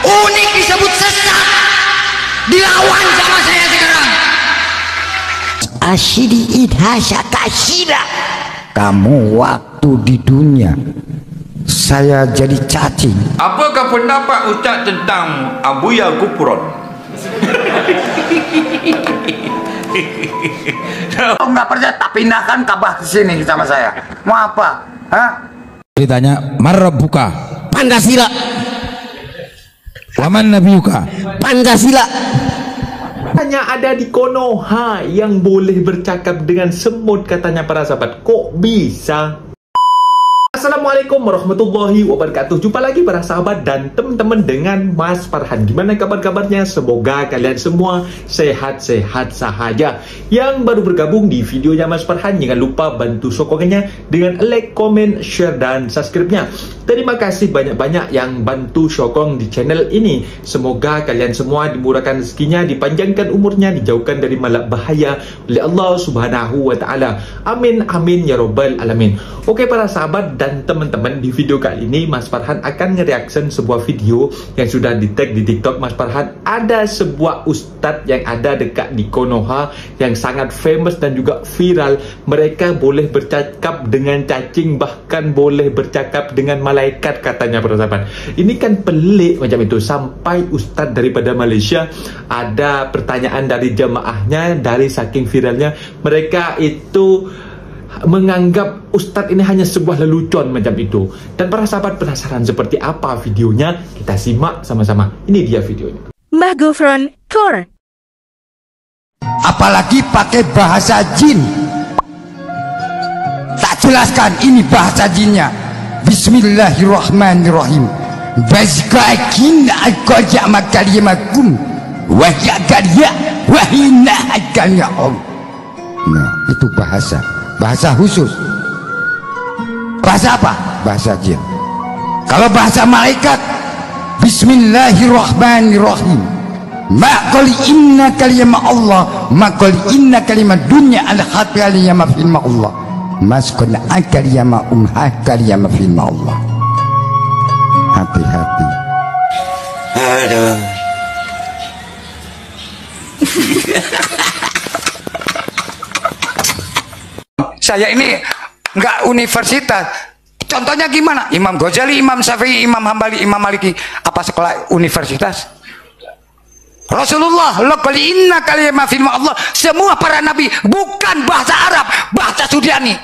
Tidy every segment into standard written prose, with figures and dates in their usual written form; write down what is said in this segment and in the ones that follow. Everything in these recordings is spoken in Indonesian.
Unik disebut sesat, dilawan sama saya sekarang. Asyidi idhasya kasyida. Kamu waktu di dunia saya jadi cacing. Apakah pendapat Ustaz tentang Abuya Gufron? Nggak percaya, tak pindahkan Ka'bah ke sini sama saya. Mau apa? Hah? Ditanya, "Marabbuka?" Pancasila. "Waman nabiyuka?" Pancasila. Hanya ada di Konoha yang boleh bercakap dengan semut, katanya para sahabat. Kok bisa? Assalamualaikum warahmatullahi wabarakatuh. Jumpa lagi para sahabat dan teman-teman dengan Mas Farhan. Gimana kabar-kabarnya? Semoga kalian semua sehat-sehat sahaja. Yang baru bergabung di videonya Mas Farhan, jangan lupa bantu sokongannya dengan like, comment, share, dan subscribe-nya. Terima kasih banyak-banyak yang bantu sokong di channel ini. Semoga kalian semua dimurahkan rezekinya, dipanjangkan umurnya, dijauhkan dari malak bahaya oleh Allah Subhanahu wa Ta'ala. Amin, amin ya robbal alamin. Oke para sahabat dan teman-teman, di video kali ini Mas Farhan akan nge-reaction sebuah video yang sudah di-tag di TikTok Mas Farhan. Ada sebuah ustadz yang ada dekat di Konoha yang sangat famous dan juga viral. Mereka boleh bercakap dengan cacing, bahkan boleh bercakap dengan malaikat, katanya para sahabat. Ini kan pelik macam itu. Sampai ustadz daripada Malaysia, ada pertanyaan dari jamaahnya, dari saking viralnya mereka itu menganggap ustadz ini hanya sebuah lelucon macam itu. Dan para sahabat penasaran seperti apa videonya? Kita simak sama-sama. Ini dia videonya. Mbah Gufron Tour. Apalagi pakai bahasa jin. Tak jelaskan ini bahasa jinnya. Bismillahirrahmanirrahim. Bazkakin aqja makalimakum wa yaqdiya wa inna ya Allah. Nah, itu bahasa khusus. Bahasa apa? Bahasa jin. Kalau bahasa malaikat, Bismillahirrahmanirrahim. Ma qali inna kalimah Allah, ma qali inna kalimah dunya al khaliyama fil Allah. Maskun akaliyama kaliyama fil Allah. Hati-hati. Aduh. Saya ini nggak universitas. Contohnya gimana? Imam Ghazali, Imam Syafi'i, Imam Hambali, Imam Maliki. Apa sekolah universitas? Rasulullah, laqali inna kalimah fil Allah. Semua para nabi bukan bahasa Arab, bahasa Suryani.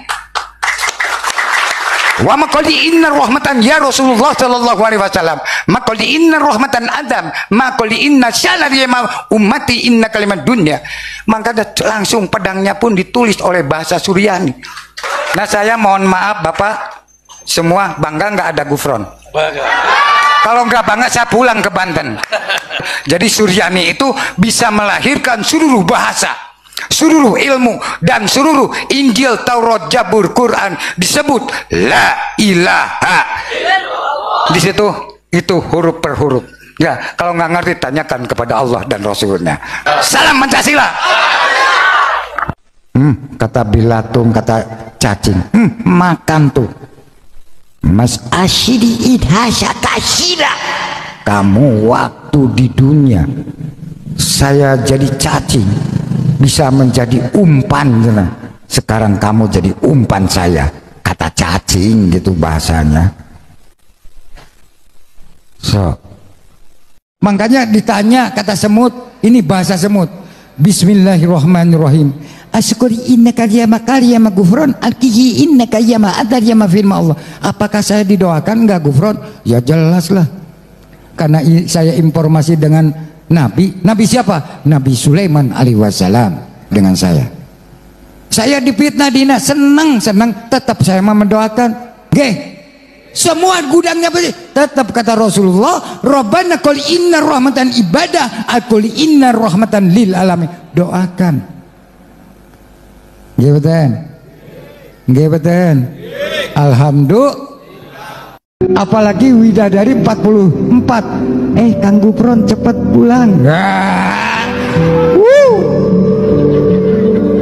Wa maqali inna rahmatan ya Rasulullah sallallahu alaihi wasallam. Maqali inna rahmatan Adam, maqali inna syalal ummati inna kalimat dunya. Maka langsung pedangnya pun ditulis oleh bahasa Suryani. Nah, saya mohon maaf Bapak semua, bangga nggak ada Gufron? Bangga. Kalau nggak bangga saya pulang ke Banten. Jadi Suryani itu bisa melahirkan seluruh bahasa, seluruh ilmu, dan seluruh Injil, Taurat, Zabur, Quran disebut la ilaha. Di situ itu huruf per huruf. Ya, kalau nggak ngerti tanyakan kepada Allah dan Rasulnya. Salam Pancasila. Kata bilatung, kata cacing. Makan tuh. Mas asyidi idhasya kasyida. Kamu waktu di dunia saya jadi cacing, bisa menjadi umpan. Sekarang kamu jadi umpan saya, kata cacing gitu bahasanya. Makanya ditanya kata semut, ini bahasa semut. Bismillahirrahmanirrahim. Asyukuri innaka yama kaliyama gufron alkihi innaka yama adar yama firma Allah. Apakah saya didoakan enggak Gufron? Ya jelas lah. Karena saya informasi dengan Nabi. Nabi siapa? Nabi Sulaiman alaihi wasallam dengan saya. Saya difitnah dina, senang tetap saya mendoakan. Semua gudangnya pasti tetap kata Rasulullah, Rabbana qul inna rahmatan ibadah, aqul inna rahmatan lil alamin. Doakan. Nggih betul. Alhamdulillah. Apalagi widadari 44. Kang Gufron cepet pulang.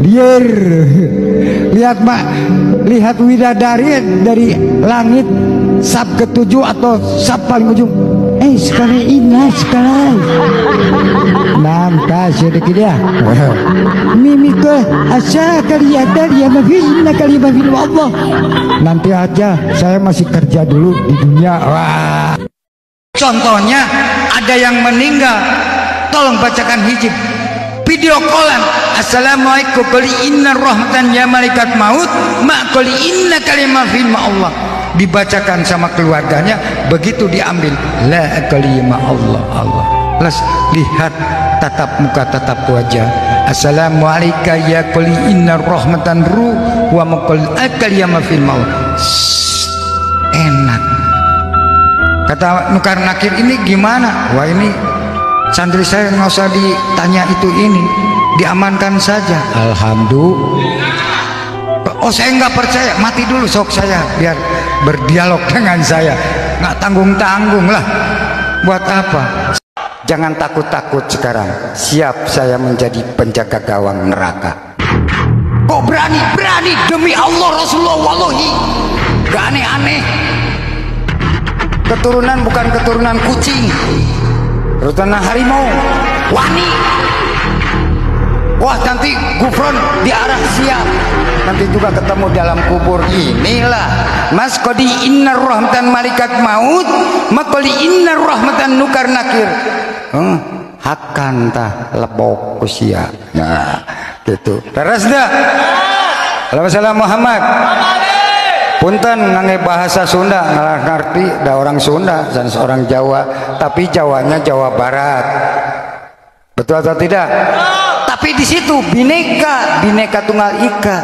Biar lihat widadari dari langit sab ketujuh atau sab paling ujung. Sekali ini sekali. Nampak sedikit dia. Mimi ke asa kalian dari yang inna kalimah fil Allah. Nanti aja, saya masih kerja dulu di dunia. Wah. Contohnya ada yang meninggal, tolong bacakan hijab. Video callan, assalamualaikum qul inna rahmatan ya malaikat maut ma qul inna kalimah fil Allah, dibacakan sama keluarganya. Begitu diambil la kalimah Allah. Plus lihat tatap muka, tatap wajah. Assalamualaikum ya qul inna rahmatan ruh wa ma qul kalimah fil maut. Enak. Kata nukar nakir ini gimana? Wah, ini santri saya nggak usah ditanya itu ini, diamankan saja. Alhamdulillah. Oh, saya nggak percaya, mati dulu sok saya biar berdialog dengan saya. Nggak tanggung-tanggung lah. Buat apa? Jangan takut-takut sekarang. Siap saya menjadi penjaga gawang neraka. Kok berani demi Allah Rasulullah, wallahi gak aneh-aneh. Keturunan bukan keturunan kucing, keturunan harimau, wani. Wah, nanti Gufron diarah siap, nanti juga ketemu dalam kubur. Inilah mas kodi inna rahmatan malaikat maut makoli inna rahmatan nukar nakir. Hakan tah lebok usia. Nah gitu. Teras dah. Salam Muhammad. Punten ngangge bahasa Sunda ngalah ngerti, da orang Sunda dan seorang Jawa, tapi Jawanya Jawa Barat. Betul atau tidak? Tapi di situ bineka tunggal ika.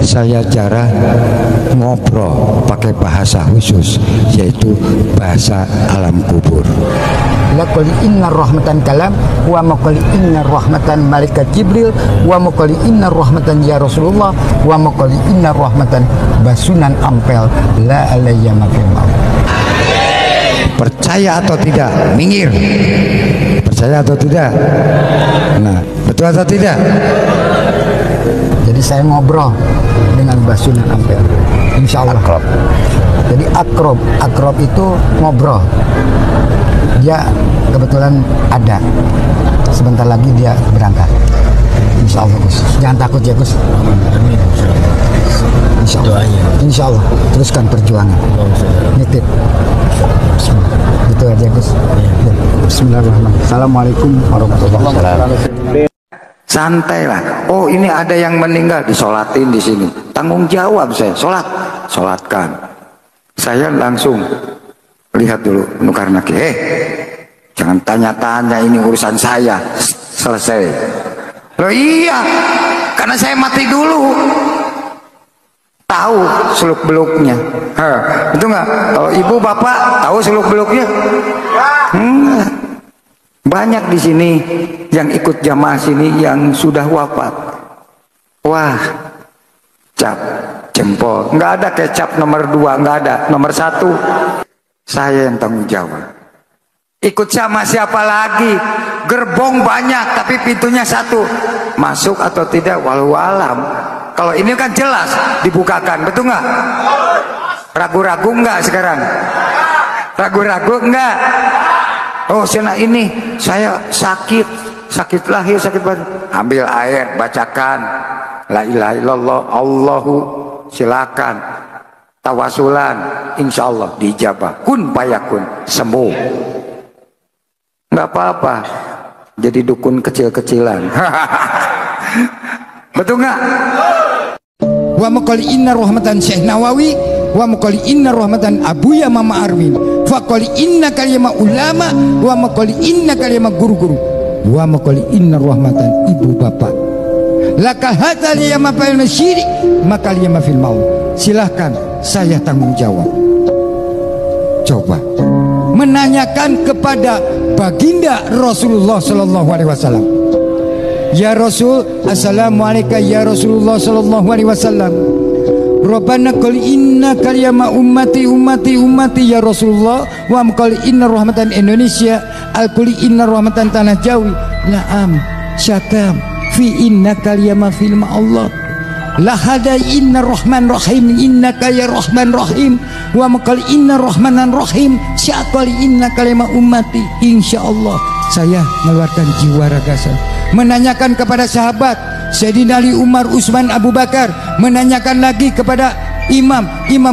Saya jarang ngobrol pakai bahasa khusus, yaitu bahasa alam kubur. Laqul inna rahmatan kalam wa maqul inna rahmatan malaikat Jibril wa maqul inna rahmatan ya Rasulullah wa maqul inna rahmatan basunan ampel la alayya mafil maut. Percaya atau tidak? Minggir. Percaya atau tidak? Nah, betul atau tidak? Jadi saya ngobrol dengan basunan ampel, insya Allah. Akrob. Jadi akrob itu ngobrol. Dia kebetulan ada, sebentar lagi dia berangkat, insya Allah Gus. Jangan takut ya Gus. Insya Allah. Insya Allah. Teruskan perjuangan. Nitip. Itu aja Gus. Bismillahirrahmanirrahim. Assalamualaikum warahmatullahi wabarakatuh. Santai lah. Oh, ini ada yang meninggal, disolatin di sini. Tanggung jawab saya. Solatkan. Saya langsung lihat dulu nukar nakir. Jangan tanya-tanya, ini urusan saya. Selesai. Loh iya, karena saya mati dulu. Tahu seluk beluknya. Itu enggak? Kalau ibu bapak tahu seluk beluknya? Banyak di sini yang ikut jamaah sini yang sudah wafat. Wah, cap jempol. Nggak ada kecap nomor 2, nggak ada. Nomor 1 saya yang tanggung jawab. Ikut sama siapa lagi? Gerbong banyak tapi pintunya 1. Masuk atau tidak walau alam. Kalau ini kan jelas dibukakan, betul nggak? Ragu-ragu nggak sekarang? Ragu-ragu nggak? Oh, sana ini saya sakit lahir, sakit batin. Ambil air, bacakan la ilaha illallah, Allahu, silakan tawasulan, insya Allah dijabah, kun payakun, sembuh. Nggak apa-apa jadi dukun kecil-kecilan. Betul nggak? Wa maqali inna rahmatan Syekh Nawawi wa maqali inna rahmatan Abuya Mama Arwin fa qali inna kalimah ulama wa maqali inna kalimah guru-guru wa maqali inna rahmatan ibu bapak laka hadzal yama fil masyirik maka yama fil maut. Silahkan saya tanggung jawab. Coba menanyakan kepada baginda Rasulullah sallallahu alaihi wasallam. Ya Rasul, assalamualaikum ya Rasulullah sallallahu alaihi wasallam. Rabbana qul inna kalyama ummati ya Rasulullah wa qul inna rahmatan Indonesia al-qul inna rahmatan tanah Jawi. Naam, syakam fi inna kalyama fil Allah. lahada inna rahman rahim innaka ya rahman rahim wa maqal inna rahmanan rahim syaqali inna kalima ummati. Insyaallah saya mengeluarkan jiwa raga saya, menanyakan kepada sahabat Sayyidina Ali, Umar, Utsman, Abu Bakar, menanyakan lagi kepada Imam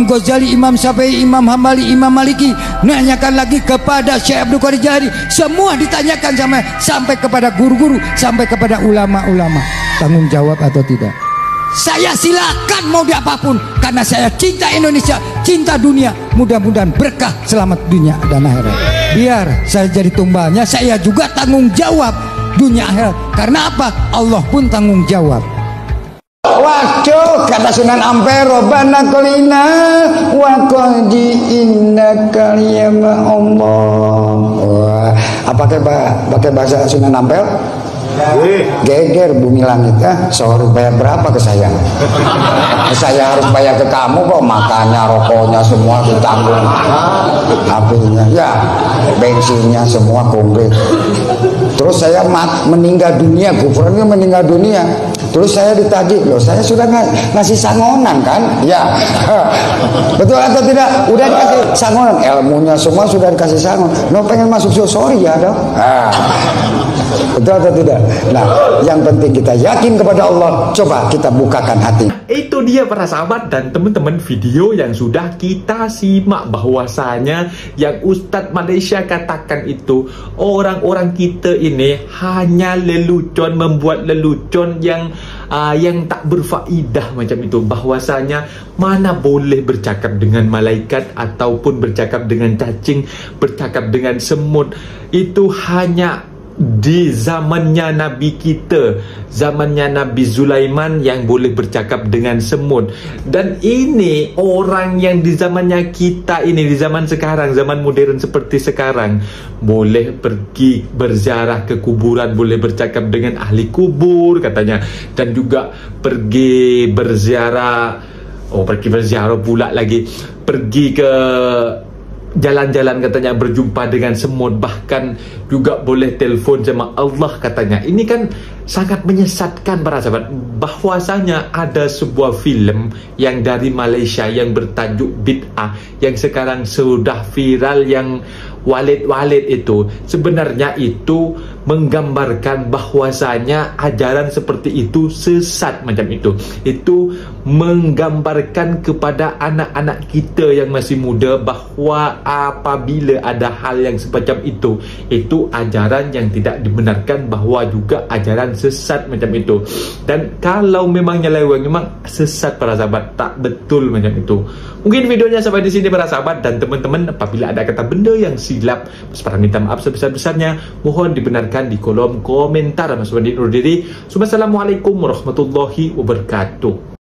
Ghazali, Imam Syafi'i, Imam Hambali, Imam Maliki, menanyakan lagi kepada Syekh Abdul Qadir Jilani. Semua ditanyakan sampai kepada guru-guru, sampai kepada ulama-ulama. Tanggung jawab atau tidak? Saya silakan mau di apapun, karena saya cinta Indonesia, cinta dunia. Mudah-mudahan berkah selamat dunia dan akhirat. Biar saya jadi tumbalnya, saya juga tanggung jawab dunia akhirat. Karena apa? Allah pun tanggung jawab. Waduh, kata Sunan Ampel, Robbana qulina wa qadi inna kaliyama Allah. Wah, pakai bahasa Sunan Ampel? Geger bumi langit ya. Saya harus bayar berapa ke saya? Saya harus bayar ke kamu kok, makannya, rokoknya semua ditanggung, apinya ya, bensinnya semua konkret. Terus saya meninggal dunia, gubernurnya meninggal dunia. Terus saya ditagih, loh saya sudah ngasih sangonan kan? Ya, betul atau tidak? Udah dikasih sangonan, ilmunya semua sudah dikasih sangonan. No pengen masuk sorry ya dong. Betul atau tidak? Nah, yang penting kita yakin kepada Allah. Coba kita bukakan hati. Itu dia para sahabat dan teman-teman video yang sudah kita simak, bahwasanya yang Ustadz Malaysia katakan itu orang-orang kita ini hanya lelucon, membuat lelucon yang tak berfaedah macam itu. Bahwasanya mana boleh bercakap dengan malaikat ataupun bercakap dengan cacing, bercakap dengan semut. Itu hanya di zamannya Nabi kita, zamannya Nabi Sulaiman yang boleh bercakap dengan semut. Dan ini orang yang di zamannya kita ini, di zaman sekarang, zaman modern seperti sekarang, boleh pergi berziarah ke kuburan, boleh bercakap dengan ahli kubur katanya, dan juga pergi berziarah, pula lagi, pergi ke jalan-jalan katanya, berjumpa dengan semut, bahkan juga boleh telefon sama Allah katanya. Ini kan sangat menyesatkan para sahabat. Bahwasanya ada sebuah film yang dari Malaysia yang bertajuk Bid'ah, yang sekarang sudah viral, yang Walid itu sebenarnya itu menggambarkan bahwasanya ajaran seperti itu sesat macam itu. Itu menggambarkan kepada anak-anak kita yang masih muda bahwa apabila ada hal yang semacam itu ajaran yang tidak dibenarkan, bahwa juga ajaran sesat macam itu. Dan kalau memang nyeleweng, memang sesat para sahabat, tak betul macam itu. Mungkin videonya sampai di sini para sahabat, dan teman-teman apabila ada kata benda yang silap, saya minta maaf sebesar-besarnya, mohon dibenarkan di kolom komentar. Mas Wandi Nur diri. Wassalamualaikum warahmatullahi wabarakatuh.